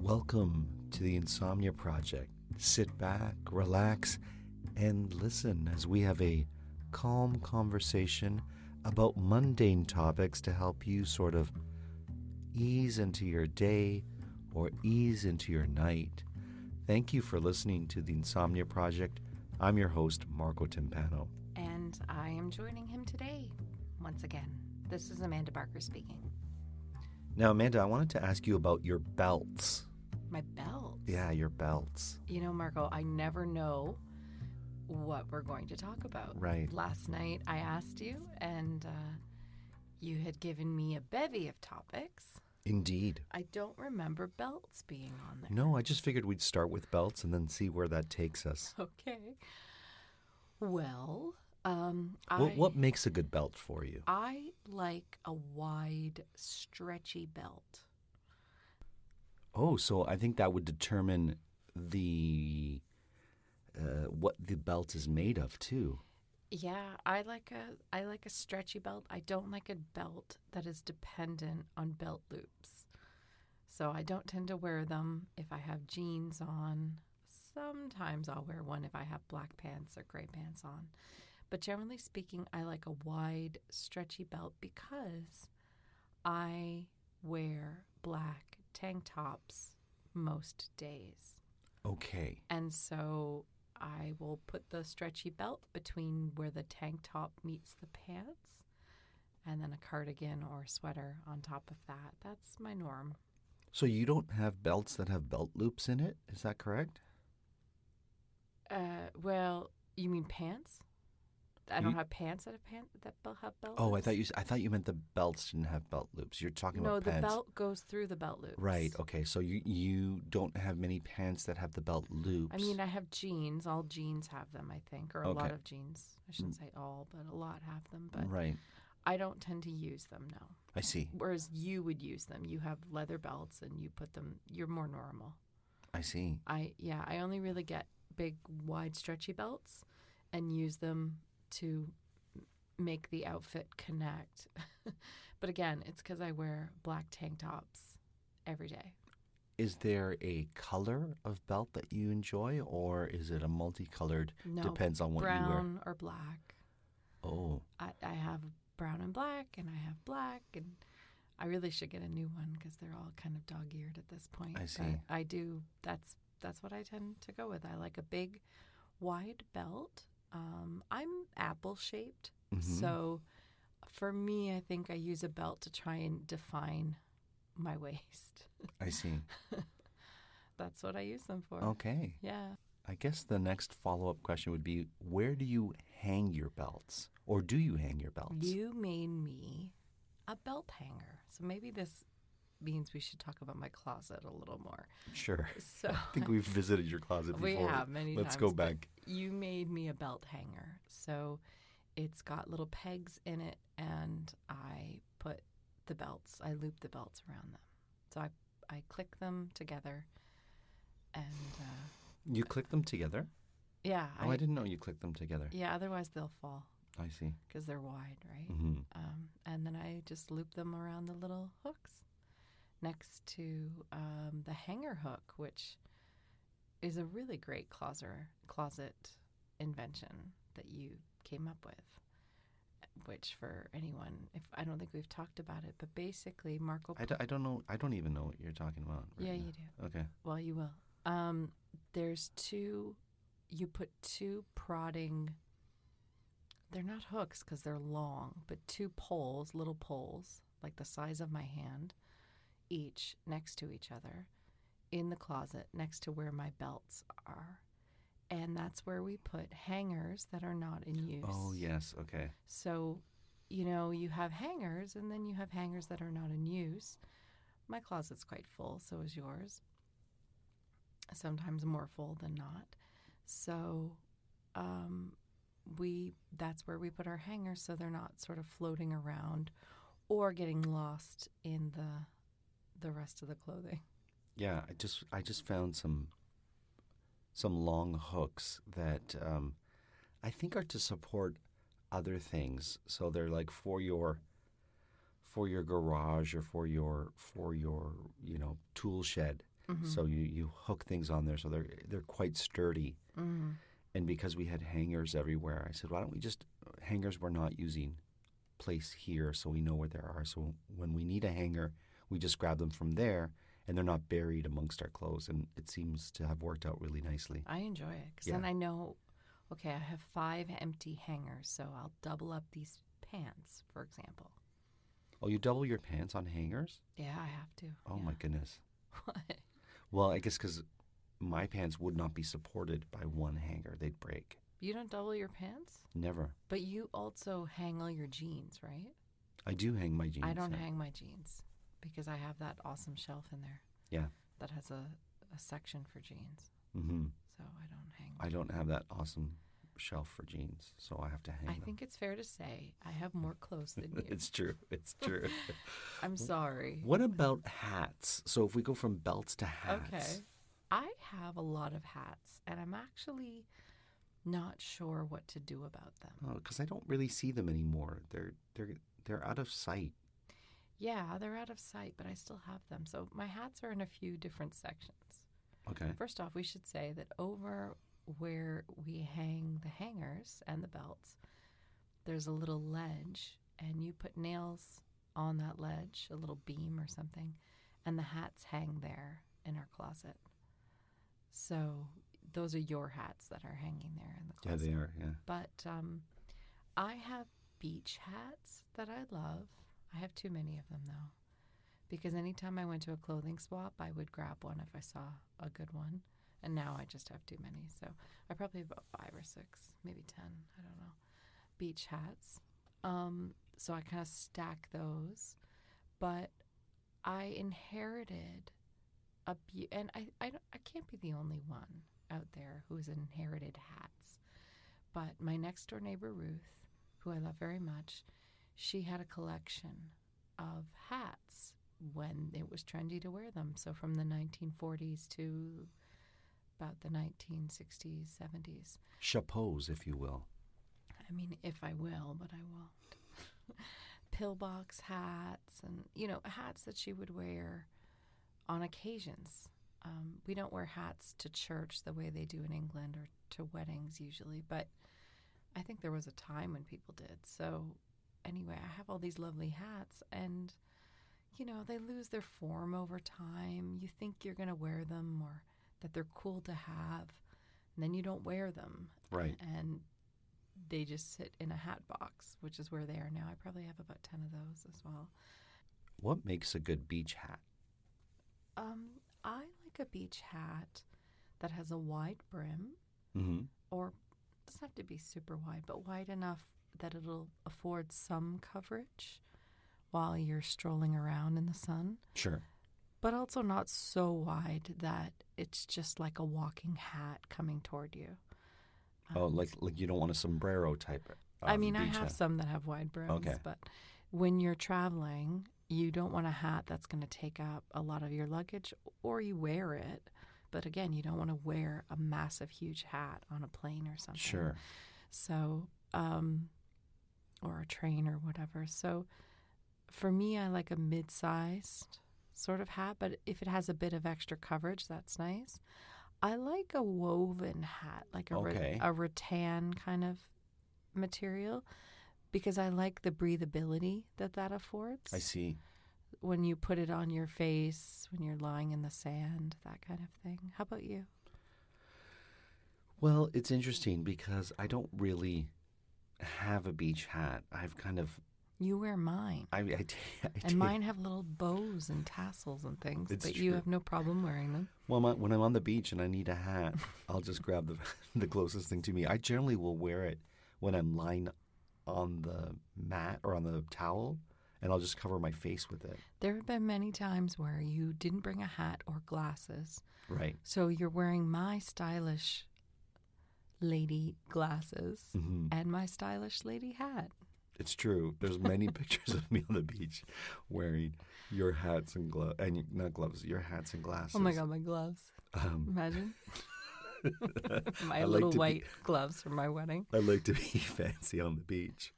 Welcome to the Insomnia Project. Sit back, relax, and listen as we have a calm conversation about mundane topics to help you sort of ease into your day or ease into your night. Thank you for listening to the Insomnia Project. I'm your host, Marco Timpano. And I am joining him today, once again. This is Amanda Barker speaking. Now, Amanda, I wanted to ask you about your belts. My belts? Yeah, your belts. You know, Marco, I never know what we're going to talk about. Right. Last night I asked you, and you had given me a bevy of topics. Indeed. I don't remember belts being on there. No, I just figured we'd start with belts and then see where that takes us. Okay. Well, What makes a good belt for you? I like a wide, stretchy belt. Oh, so I think that would determine the what the belt is made of too. Yeah, I like a stretchy belt. I don't like a belt that is dependent on belt loops. So I don't tend to wear them if I have jeans on. Sometimes I'll wear one if I have black pants or gray pants on. But generally speaking, I like a wide, stretchy belt because I wear black tank tops most days. Okay. And so I will put the stretchy belt between where the tank top meets the pants and then a cardigan or sweater on top of that. That's my norm. So you don't have belts that have belt loops in it? Is that correct? Well, you mean pants? I don't have pants that have belt Oh, loops. I thought you meant the belts didn't have belt loops. You're talking about pants. No, the belt goes through the belt loops. Right. Okay. So you don't have many pants that have the belt loops. I mean, I have jeans. All jeans have them, I think, or a lot of jeans. I shouldn't say all, but a lot have them. But right. I don't tend to use them, no. I see. Whereas you would use them. You have leather belts and you put them, you're more normal. I see. I only really get big, wide, stretchy belts and use them to make the outfit connect. But again, it's because I wear black tank tops every day. Is there a color of belt that you enjoy, or is it a multicolored? No, depends on what you wear. Brown or black. Oh. I have brown and black, and I have black, and I really should get a new one because they're all kind of dog-eared at this point. I see. But I do. That's what I tend to go with. I like a big, wide belt. I'm apple-shaped, so for me, I think I use a belt to try and define my waist. I see. That's what I use them for. Okay. Yeah. I guess the next follow-up question would be, where do you hang your belts? Or do you hang your belts? You made me a belt hanger. So maybe this means we should talk about my closet a little more. Sure. So I think we've visited your closet before. we have many times. Let's go back. You made me a belt hanger. So it's got little pegs in it, and I put the belts, I loop the belts around them. So I click them together, and You click them together? yeah. Oh, I didn't know you clicked them together. Yeah, otherwise they'll fall I see. because they're wide, right? Mm-hmm. And then I just loop them around the little hooks next to the hanger hook, which is a really great closet invention that you came up with. Which, for anyone, I don't think we've talked about it, but basically, Marco. I don't know. I don't even know what you're talking about. Right Yeah, now. you do. Okay. Well, you will. There's two. You put two prodding. They're not hooks because they're long, but two poles, little poles, like the size of my hand, each next to each other, in the closet next to where my belts are. And that's where we put hangers that are not in use. Oh, yes. Okay. So, you have hangers, and then you have hangers that are not in use. My closet's quite full, so is yours. Sometimes more full than not. So, that's where we put our hangers, so they're not sort of floating around or getting lost in the rest of the clothing. Yeah, I just found some long hooks that I think are to support other things. So they're like for your garage or for your tool shed. So you hook things on there, so they're quite sturdy. And because we had hangers everywhere, I said, why don't we just hangers we're not using, place here so we know where there are. So when we need a hanger, we just grab them from there, and they're not buried amongst our clothes. And it seems to have worked out really nicely. I enjoy it because then I know, okay, I have 5 empty hangers, so I'll double up these pants, for example. Oh, you double your pants on hangers? Yeah, I have to. Oh, my goodness. What? Well, I guess because my pants would not be supported by one hanger. They'd break. You don't double your pants? Never. But you also hang all your jeans, right? I do hang my jeans. I don't hang my jeans because I have that awesome shelf in there. Yeah. That has a section for jeans. Mm-hmm. So I don't hang. I don't have that awesome shelf for jeans, so I have to hang them. I think it's fair to say I have more clothes than you. It's true. It's true. I'm sorry. What about hats? So if we go from belts to hats. Okay. I have a lot of hats, and I'm actually not sure what to do about them. Oh, because I don't really see them anymore. They're out of sight. Yeah, they're out of sight, but I still have them. So my hats are in a few different sections. Okay. First off, we should say that over where we hang the hangers and the belts, there's a little ledge, and you put nails on that ledge, a little beam or something, and the hats hang there in our closet. So those are your hats that are hanging there in the closet. Yeah, they are, yeah. But I have beach hats that I love. I have too many of them, though, because anytime I went to a clothing swap, I would grab one if I saw a good one. And now I just have too many. So I probably have about 5 or 6, maybe 10, I don't know, beach hats. So I kind of stack those. But I inherited and I can't be the only one out there who's inherited hats. But my next door neighbor, Ruth, who I love very much, she had a collection of hats when it was trendy to wear them. So from the 1940s to about the 1960s, 70s. Chapeaus, if you will. I mean, if I will, but I won't. Pillbox hats and, hats that she would wear on occasions. We don't wear hats to church the way they do in England or to weddings usually, but I think there was a time when people did. So anyway, I have all these lovely hats, and, they lose their form over time. You think you're going to wear them or that they're cool to have, and then you don't wear them. Right. And they just sit in a hat box, which is where they are now. I probably have about 10 of those as well. What makes a good beach hat? I like a beach hat that has a wide brim, or it doesn't have to be super wide, but wide enough that it'll afford some coverage while you're strolling around in the sun. Sure. But also not so wide that it's just like a walking hat coming toward you. Like you don't want a sombrero type. I mean, I beach have hat. some that have wide brims, Okay. but when you're traveling, you don't want a hat that's going to take up a lot of your luggage, or you wear it. But again, you don't want to wear a massive, huge hat on a plane or something. Sure. So, or a train or whatever. So for me, I like a mid-sized sort of hat, but if it has a bit of extra coverage, that's nice. I like a woven hat, like a rattan kind of material, because I like the breathability that affords. I see. When you put it on your face, when you're lying in the sand, that kind of thing. How about you? Well, it's interesting because I don't really have a beach hat. I've kind of... You wear mine. I and mine have little bows and tassels and things, It's but true. you have no problem wearing them. Well, when I'm on the beach and I need a hat, I'll just grab the closest thing to me. I generally will wear it when I'm lying on the mat or on the towel, and I'll just cover my face with it. There have been many times where you didn't bring a hat or glasses. Right. So you're wearing my stylish lady glasses and my stylish lady hat. It's true. There's many pictures of me on the beach wearing your hats and gloves, and not gloves, your hats and glasses. Oh my God, my gloves. Imagine. My I little like white gloves for my wedding. I like to be fancy on the beach.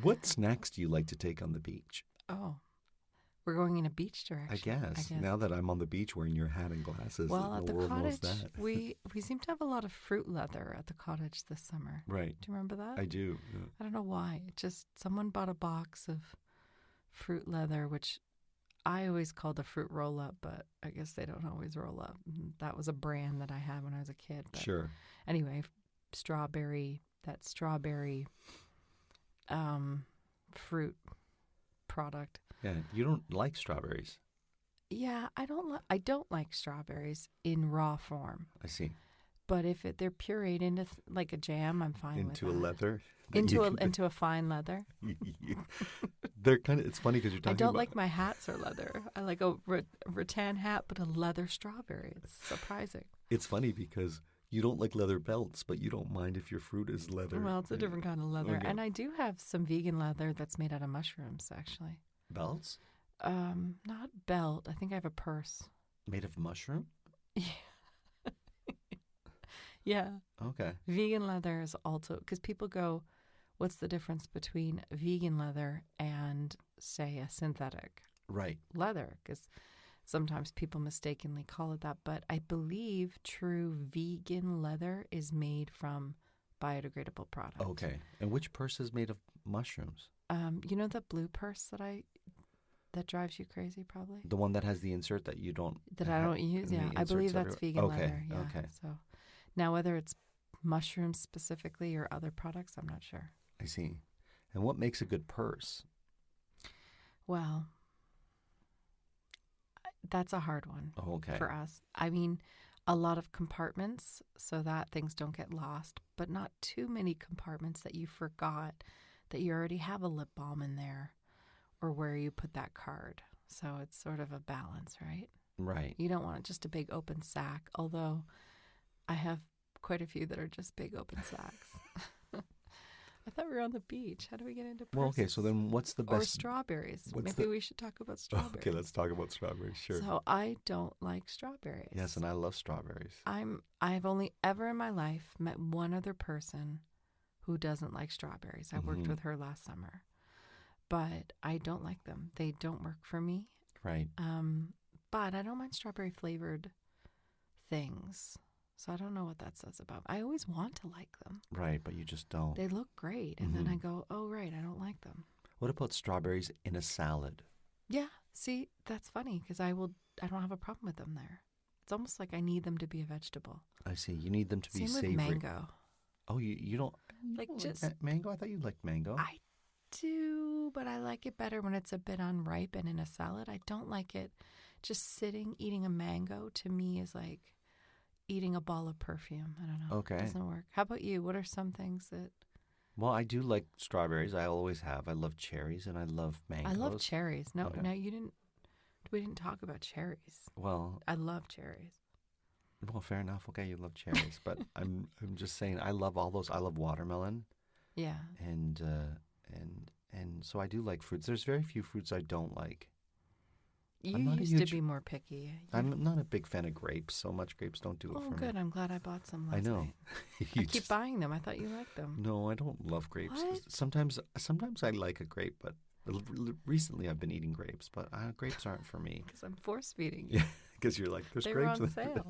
What snacks do you like to take on the beach? Oh, We're going in a beach I direction. guess. Now that I'm on the beach wearing your hat and glasses, Well, at the the world knows cottage, that. we seem to have a lot of fruit leather at the cottage this summer. Right. Do you remember that? I do. Yeah. I don't know why. It just someone bought a box of fruit leather, which I always called a fruit roll up, but I guess they don't always roll up. That was a brand that I had when I was a kid. But Sure. anyway, strawberry fruit product. Yeah. You don't like strawberries. Yeah, I don't like strawberries in raw form. I see. But if they're pureed into like a jam, I'm fine with that. Into a leather. Into a fine leather. They're kind of. It's funny because you're I talking. don't about, like my hats or leather. I like a rattan hat, but a leather strawberry. It's surprising. It's funny because you don't like leather belts, but you don't mind if your fruit is leather. Well, it's a different kind of leather, Okay. and I do have some vegan leather that's made out of mushrooms, actually. Belts Not belt. I think I have a purse. made of mushroom. Yeah. Okay. Vegan leather is also, because people go, what's the difference between vegan leather and, say, a synthetic Right. leather? Because sometimes people mistakenly call it that. But I believe true vegan leather is made from biodegradable products. Okay. And which purse is made of mushrooms? You know the blue purse that drives you crazy, probably? The one that has the insert that you don't. That I don't use, and yeah. the I believe inserts that's vegan okay. leather. Yeah. Okay. So now whether it's mushrooms specifically or other products, I'm not sure. I see. And what makes a good purse? Well, that's a hard one Oh, okay. for us. I mean, a lot of compartments so that things don't get lost, but not too many compartments that you forgot that you already have a lip balm in there or where you put that card. So it's sort of a balance, right? Right. You don't want just a big open sack, although I have quite a few that are just big open sacks. I thought we were on the beach. How do we get into purses? Well, okay. So then, what's the Or best? strawberries. what's Maybe we should talk about strawberries. Okay, let's talk about strawberries. Sure. So I don't like strawberries. Yes, and I love strawberries. I've only ever in my life met one other person who doesn't like strawberries. I worked with her last summer. But I don't like them. They don't work for me. Right. But I don't mind strawberry flavored things. So I don't know what that says about. I always want to like them. Right, but you just don't. They look great. And then I go, oh, right, I don't like them. What about strawberries in a salad? Yeah. See, that's funny because I don't have a problem with them there. It's almost like I need them to be a vegetable. I see. You need them to be Same savory. with mango. Oh, you don't Like don't just mango? I thought you liked mango. I do, but I like it better when it's a bit unripe and in a salad. I don't like it just sitting eating a mango. To me, is like eating a ball of perfume. I don't know. Okay. It doesn't work. How about you? What are some things that Well, I do like strawberries. I always have. I love cherries and I love mangoes. I love cherries. No, Okay. no, you didn't. We didn't talk about cherries. Well, I love cherries. fair enough. Okay, you love cherries, but I'm just saying I love all those. I love watermelon, Yeah. and so I do like fruits. There's very few fruits I don't like. You I'm not a used to huge- be more picky. I'm not a big fan of grapes. So much grapes don't do it Oh, for good. me. I'm glad I bought some last I know. night. You I keep just- buying them. I thought you liked them. No, I don't love grapes. What? Sometimes I like a grape, but recently I've been eating grapes, but grapes aren't for me. Because I'm force feeding you. Yeah, because you're like, there's They were grapes. on sale.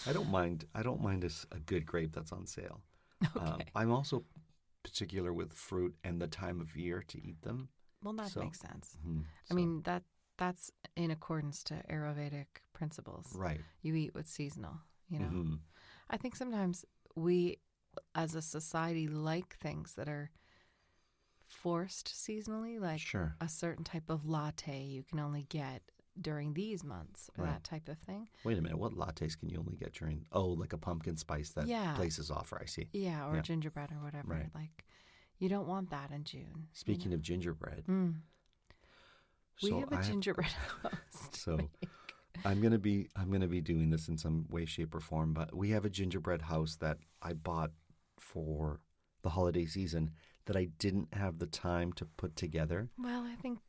I don't mind a good grape that's on sale. Okay. I'm also particular with fruit and the time of year to eat them. Well, that So- makes sense. Mhm. I mean, that's in accordance to Ayurvedic principles. Right. You eat what's seasonal, you know? Mhm. I think sometimes we, as a society, like things that are forced seasonally, like Sure. a certain type of latte you can only get during these months, or Right. that type of thing. Wait a minute. What lattes can you only get during? Oh, like a pumpkin spice that Yeah. places offer. I see. Yeah, or Yeah. gingerbread or whatever. Right. Like, you don't want that in June. you Speaking know? of gingerbread, We so have a I gingerbread house. So I'm gonna be doing this in some way, shape, or form. But we have a gingerbread house that I bought for the holiday season that I didn't have the time to put together. Well, I think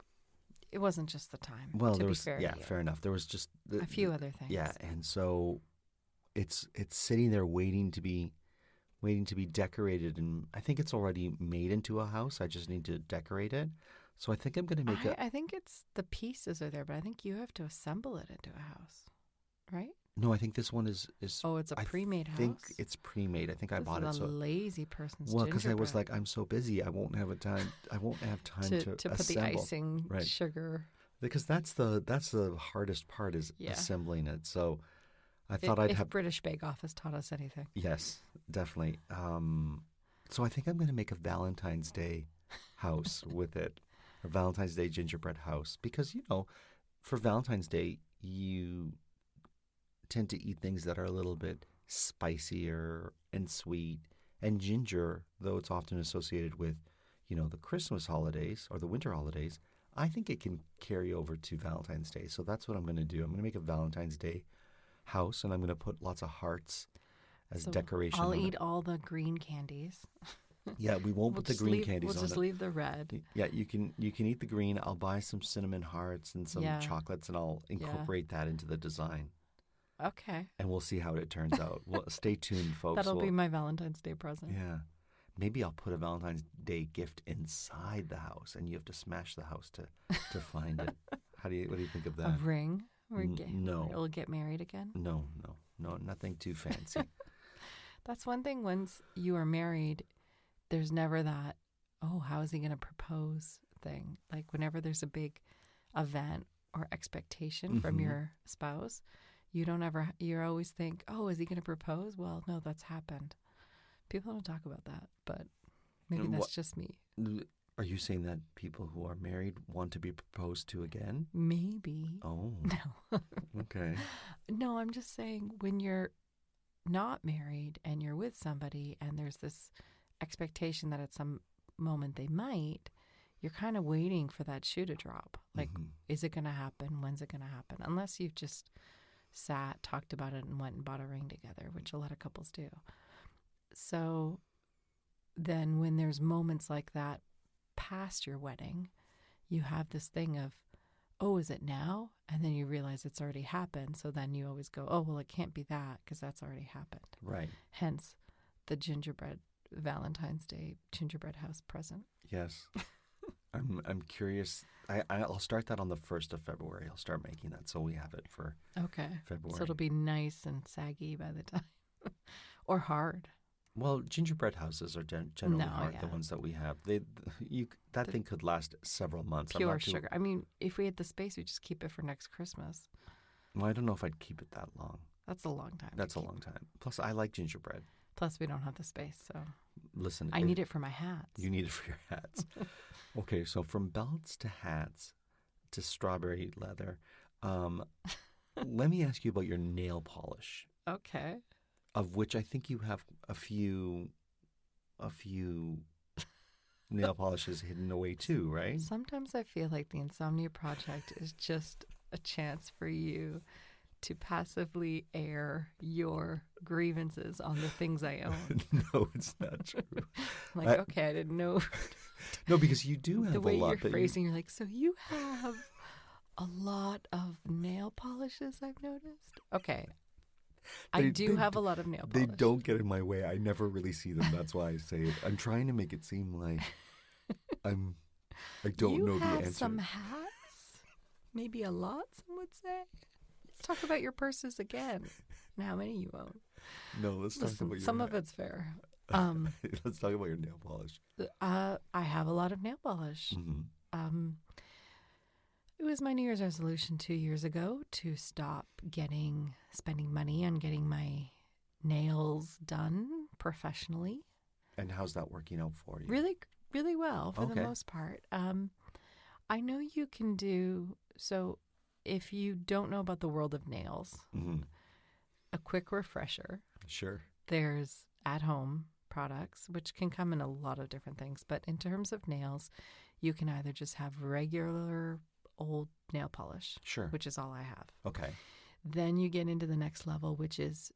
it wasn't just the time. Well, to there be was fair to you. fair enough. There was just A few other things. Yeah, and so it's sitting there waiting to be decorated, and I think it's already made into a house. I just need to decorate it. So I think I'm going to make I think it's the pieces are there, but I think you have to assemble it into a house, right? No, I think this one is. Oh, it's a pre-made house? I think it's pre-made. I think I bought it. This is a So lazy person's well, because I was gingerbread. like, I'm so busy, I won't have time to to put the assemble. icing, Right. sugar. Because that's the hardest part is assembling it. So I thought if British Bake Off has taught us anything. Yes, definitely. So I think I'm going to make a Valentine's Day house with it, a Valentine's Day gingerbread house, because for Valentine's Day you tend to eat things that are a little bit spicier and sweet, and ginger, though it's often associated with the Christmas holidays or the winter holidays, I think it can carry over to Valentine's Day. So that's what I'm going to do. I'm going to make a Valentine's Day house, and I'm going to put lots of hearts as decoration. I'll eat all the green candies. Yeah, we won't put the green candies on it. We'll just leave the red. Yeah, you can eat the green. I'll buy some cinnamon hearts and some chocolates, and I'll incorporate that into the design. Okay. And we'll see how it turns out. Well, stay tuned, folks. That'll be my Valentine's Day present. Yeah. Maybe I'll put a Valentine's Day gift inside the house, and you have to smash the house to find it. What do you think of that? A ring? No. We'll get married again? No, nothing too fancy. That's one thing. Once you are married, there's never that, oh, how is he going to propose thing? Like whenever there's a big event or expectation from your spouse, you always think, oh, is he going to propose? Well, no, that's happened. People don't talk about that, but maybe that's just me. Are you saying that people who are married want to be proposed to again? Maybe. Oh. No. Okay. No, I'm just saying when you're not married and you're with somebody and there's this expectation that at some moment they might, you're kind of waiting for that shoe to drop. Like, is it going to happen? When's it going to happen? Unless you've just sat, talked about it, and went and bought a ring together, which a lot of couples do. So then when there's moments like that past your wedding, you have this thing of, oh, is it now? And then you realize it's already happened. So then you always go, oh, well, it can't be that because that's already happened. Right. Hence the Valentine's Day gingerbread house present. Yes. I'm curious. I'll start that on the 1st of February. I'll start making that so we have it for February. So it'll be nice and saggy by the time. Or hard. Well, gingerbread houses are generally hard. The ones that we have, that thing could last several months. Pure sugar. I mean, if we had the space, we'd just keep it for next Christmas. Well, I don't know if I'd keep it that long. That's a long time. That's a long time. Plus, I like gingerbread. Plus, we don't have the space, so. Listen, I need it for my hats. You need it for your hats. Okay, so from belts to hats to strawberry leather, let me ask you about your nail polish. Okay. Of which I think you have a few nail polishes hidden away too, right? Sometimes I feel like the Insomnia Project is just a chance for you to passively air your grievances on the things I own. No, it's not true. Okay, I didn't know. No, because you do have a lot. The way you're phrasing, you're like, so you have a lot of nail polishes, I've noticed. Okay. I do have a lot of nail polish. They don't get in my way. I never really see them. That's why I say it. I'm trying to make it seem like I don't know the answer. You have some hats? Maybe a lot, some would say. Let's talk about your purses again and how many you own. No, let's talk about your some of it's fair. Let's talk about your nail polish. I have a lot of nail polish. Mm-hmm. It was my New Year's resolution 2 years ago to stop spending money on getting my nails done professionally. And how's that working out for you? Really, really well for the most part. I know you can do, so if you don't know about the world of nails, a quick refresher. Sure. There's at-home products, which can come in a lot of different things. But in terms of nails, you can either just have regular old nail polish, sure, which is all I have. Okay. Then you get into the next level, which is,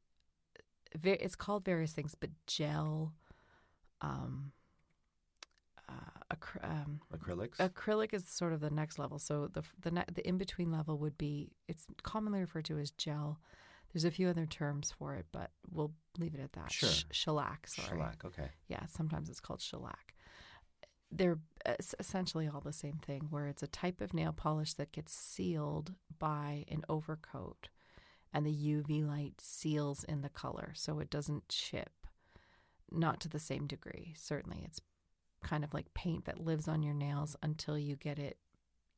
it's called various things, but gel, acrylics. Acrylic is sort of the next level. So the in between level would be, it's commonly referred to as gel. There's a few other terms for it, but we'll leave it at that. Sure. Shellac. Sorry. Shellac. Okay. Yeah. Sometimes it's called shellac. they're essentially all the same thing, where it's a type of nail polish that gets sealed by an overcoat, and the UV light seals in the color so it doesn't chip. Not to the same degree. Certainly, it's kind of like paint that lives on your nails until you get it.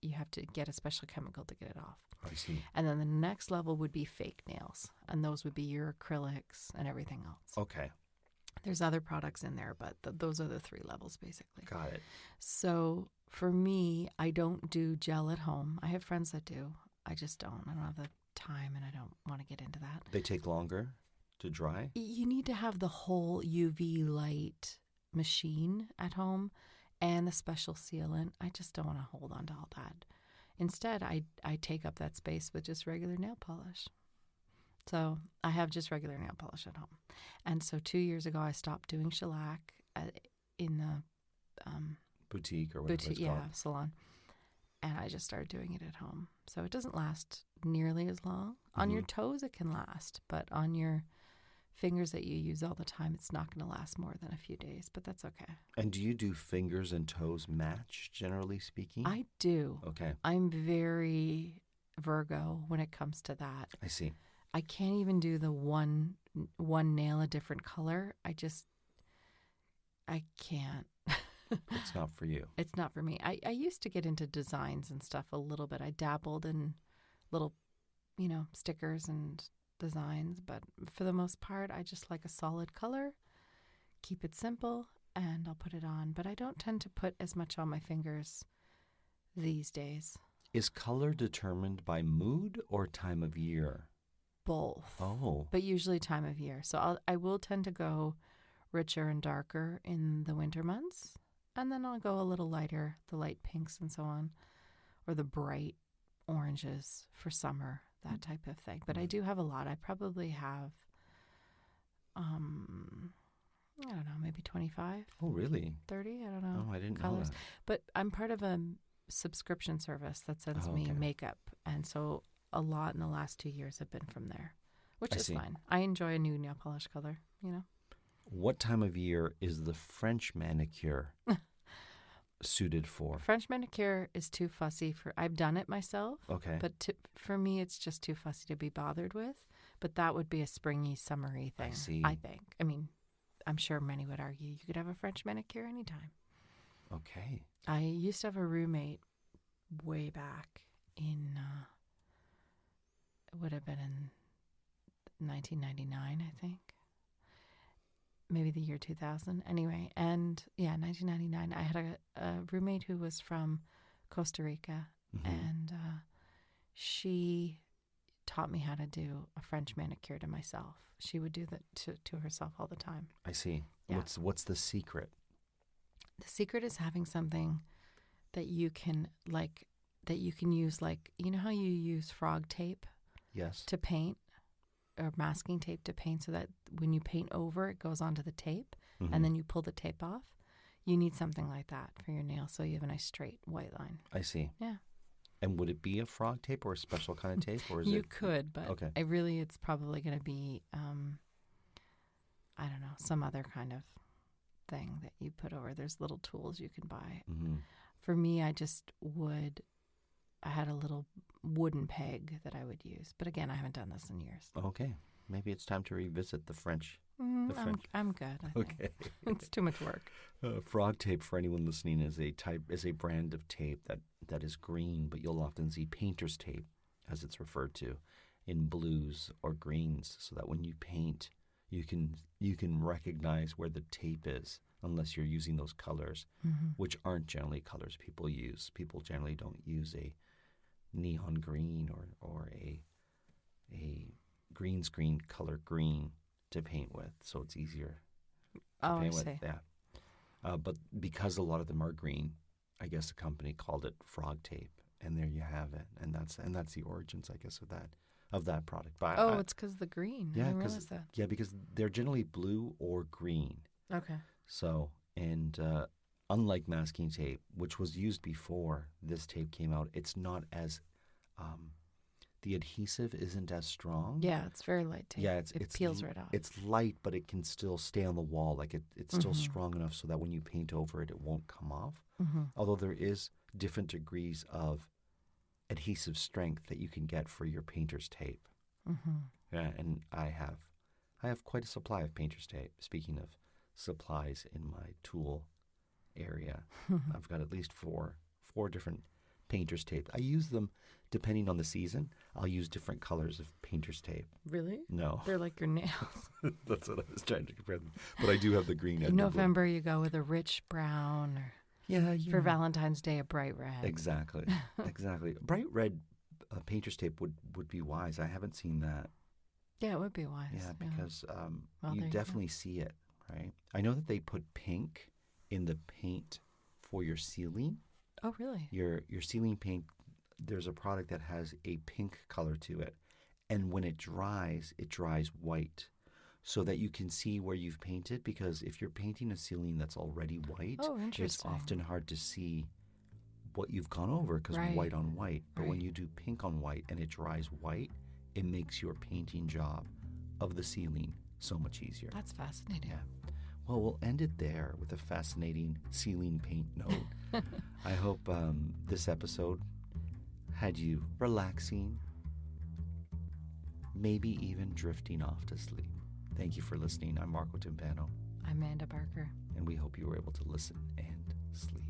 You have to get a special chemical to get it off. I see. And then the next level would be fake nails, and those would be your acrylics and everything else. Okay. There's other products in there, but those are the 3 levels, basically. Got it. So for me, I don't do gel at home. I have friends that do. I just don't. I don't have the time, and I don't want to get into that. They take longer to dry? You need to have the whole UV light machine at home and the special sealant. I just don't want to hold on to all that. Instead, I take up that space with just regular nail polish. So I have just regular nail polish at home. And so 2 years ago, I stopped doing shellac in the Boutique or whatever it's called. salon. And I just started doing it at home. So it doesn't last nearly as long. On your toes, it can last. But on your fingers that you use all the time, it's not going to last more than a few days. But that's okay. And do you do fingers and toes match, generally speaking? I do. Okay. I'm very Virgo when it comes to that. I see. I can't even do the one nail a different color. I can't. It's not for you. It's not for me. I used to get into designs and stuff a little bit. I dabbled in little, stickers and designs. But for the most part, I just like a solid color, keep it simple, and I'll put it on. But I don't tend to put as much on my fingers these days. Is color determined by mood or time of year? Both. Oh. But usually time of year. So I will tend to go richer and darker in the winter months. And then I'll go a little lighter, the light pinks and so on, or the bright oranges for summer, that type of thing. But I do have a lot. I probably have, I don't know, maybe 25. Oh, really? 30, I don't know. Oh, I didn't colors. know that. But I'm part of a subscription service that sends me makeup. And so a lot in the last 2 years have been from there, which is fine. I enjoy a new nail polish color, What time of year is the French manicure suited for? French manicure is too fussy for. I've done it myself. Okay. But for me, it's just too fussy to be bothered with. But that would be a springy, summery thing. I see. I think. I mean, I'm sure many would argue you could have a French manicure anytime. Okay. I used to have a roommate way back in. It would have been in 1999, I think. Maybe the year 2000. Anyway, and 1999, I had a roommate who was from Costa Rica, and she taught me how to do a French manicure to myself. She would do that to herself all the time. I see. Yeah. What's the secret? The secret is having something that you can use, like, how you use frog tape Yes. to paint, or masking tape to paint, so that when you paint over, it goes onto the tape, and then you pull the tape off. You need something like that for your nail, so you have a nice straight white line. I see. Yeah. And would it be a frog tape or a special kind of tape, or is You could, but okay? It's probably going to be, I don't know, some other kind of thing that you put over. There's little tools you can buy. For me, I had a little wooden peg that I would use. But again, I haven't done this in years. Okay. Maybe it's time to revisit the French. I'm good, I think. Okay. It's too much work. Frog tape, for anyone listening, is a brand of tape that is green, but you'll often see painter's tape, as it's referred to, in blues or greens, so that when you paint, you can recognize where the tape is, unless you're using those colors, which aren't generally colors people use. People generally don't use a neon green or a green screen color green to paint with, so it's easier to paint with. Yeah. But because a lot of them are green, I guess the company called it frog tape, and there you have it, and that's the origins, I guess, of that product. But it's because of the green. Yeah, I didn't realize that. Yeah, because they're generally blue or green. Okay. So, and unlike masking tape, which was used before this tape came out, it's not as the adhesive isn't as strong. Yeah, it's very light tape. Yeah, it peels right off. It's light, but it can still stay on the wall. Like it's still strong enough so that when you paint over it, it won't come off. Although there is different degrees of adhesive strength that you can get for your painter's tape. Yeah, and I have quite a supply of painter's tape. Speaking of supplies in my tool area, I've got at least four different painter's tape. I use them depending on the season. I'll use different colors of painter's tape. Really? No. They're like your nails. That's what I was trying to compare them. But I do have the green and In the November, you go with a rich brown, or for Valentine's Day, a bright red. Exactly. Bright red painter's tape would be wise. I haven't seen that. Yeah, it would be wise. Yeah, because Well, you there you definitely see it, right? I know that they put pink in the paint for your ceiling. Oh, really? Your ceiling paint, there's a product that has a pink color to it. And when it dries white so that you can see where you've painted. Because if you're painting a ceiling that's already white, it's often hard to see what you've gone over because white on white. But when you do pink on white and it dries white, it makes your painting job of the ceiling so much easier. That's fascinating. Yeah. Well, we'll end it there with a fascinating ceiling paint note. I hope this episode had you relaxing, maybe even drifting off to sleep. Thank you for listening. I'm Marco Timpano. I'm Amanda Barker. And we hope you were able to listen and sleep.